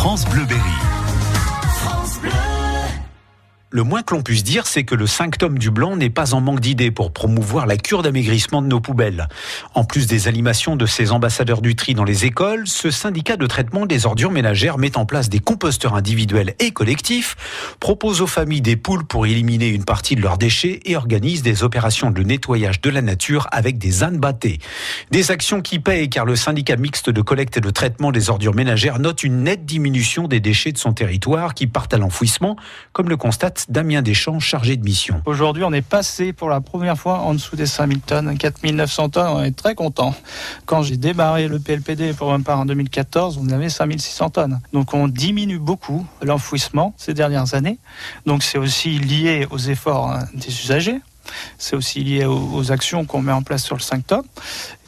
France Bleu Berry. Le moins que l'on puisse dire, c'est que le Sanctum du Blanc n'est pas en manque d'idées pour promouvoir la cure d'amaigrissement de nos poubelles. En plus des animations de ses ambassadeurs du tri dans les écoles, ce syndicat de traitement des ordures ménagères met en place des composteurs individuels et collectifs, propose aux familles des poules pour éliminer une partie de leurs déchets et organise des opérations de nettoyage de la nature avec des ânes battés. Des actions qui payent car le syndicat mixte de collecte et de traitement des ordures ménagères note une nette diminution des déchets de son territoire qui partent à l'enfouissement, comme le constate Damien Deschamps, chargé de mission. Aujourd'hui, on est passé pour la première fois en dessous des 5000 tonnes, 4900 tonnes, on est très content. Quand j'ai démarré le PLPD pour ma part en 2014, on avait 5600 tonnes. Donc on diminue beaucoup l'enfouissement ces dernières années. Donc c'est aussi lié aux efforts des usagers. C'est aussi lié aux actions qu'on met en place sur le Sanctum.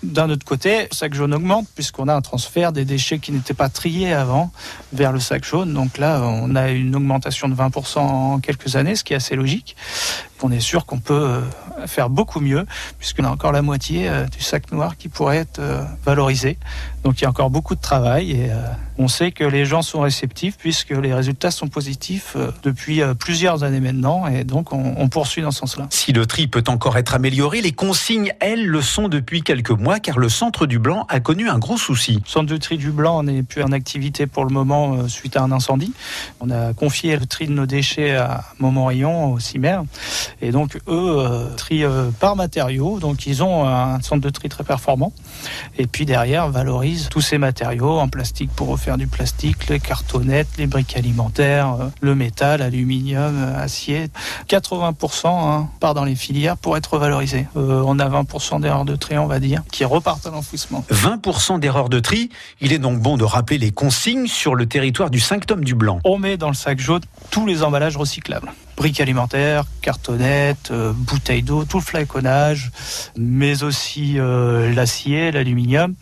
D'un autre côté, le sac jaune augmente puisqu'on a un transfert des déchets qui n'étaient pas triés avant vers le sac jaune. Donc là, on a une augmentation de 20% en quelques années, ce qui est assez logique. On est sûr qu'on peut faire beaucoup mieux puisqu'on a encore la moitié du sac noir qui pourrait être valorisé. Donc il y a encore beaucoup de travail et on sait que les gens sont réceptifs puisque les résultats sont positifs depuis plusieurs années maintenant et donc on poursuit dans ce sens-là. Si le tri peut encore être amélioré, les consignes, elles, le sont depuis quelques mois car le centre du Blanc a connu un gros souci. Le centre de tri du Blanc n'est plus en activité pour le moment suite à un incendie. On a confié le tri de nos déchets à Montmorillon, au CIMER. Et donc eux trient par matériaux. Donc ils ont un centre de tri très performant. Et puis derrière valorisent tous ces matériaux en plastique pour refaire du plastique, les cartonnettes, les briques alimentaires, le métal, aluminium, acier. 80% part dans les filières pour être valorisé. On a 20% d'erreurs de tri, on va dire, qui repartent à l'enfouissement. 20% d'erreurs de tri. Il est donc bon de rappeler les consignes sur le territoire du Sanctum du Blanc. On met dans le sac jaune tous les emballages recyclables. Briques alimentaires, cartonnettes, bouteilles d'eau, tout le flaconnage, mais aussi l'acier, l'aluminium.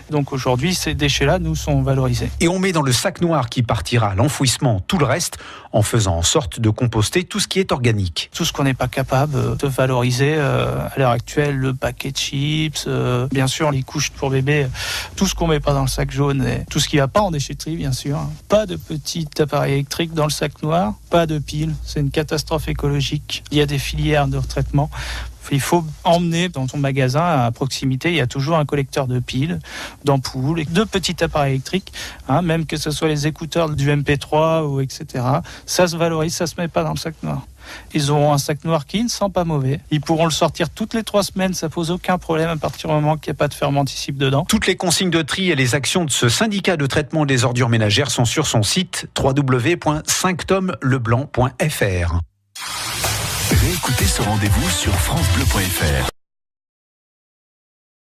Donc aujourd'hui, ces déchets-là nous sont valorisés. Et on met dans le sac noir qui partira à l'enfouissement tout le reste, en faisant en sorte de composter tout ce qui est organique. Tout ce qu'on n'est pas capable de valoriser à l'heure actuelle, le paquet de chips, bien sûr les couches pour bébé, tout ce qu'on met pas dans le sac jaune, et tout ce qui va pas en déchetterie, bien sûr. Pas de petit appareil électrique dans le sac noir, pas de piles, c'est une catastrophe écologique. Il y a des filières de retraitement. Il faut emmener dans ton magasin à proximité, il y a toujours un collecteur de piles, d'ampoules, et de petits appareils électriques, même que ce soit les écouteurs du MP3 ou etc. Ça se valorise, ça se met pas dans le sac noir. Ils auront un sac noir qui ne sent pas mauvais. Ils pourront le sortir toutes les 3 semaines, ça pose aucun problème à partir du moment qu'il n'y a pas de fermenticides dedans. Toutes les consignes de tri et les actions de ce syndicat de traitement des ordures ménagères sont sur son site www.sanctumleblanc.fr. Réécoutez ce rendez-vous sur francebleu.fr.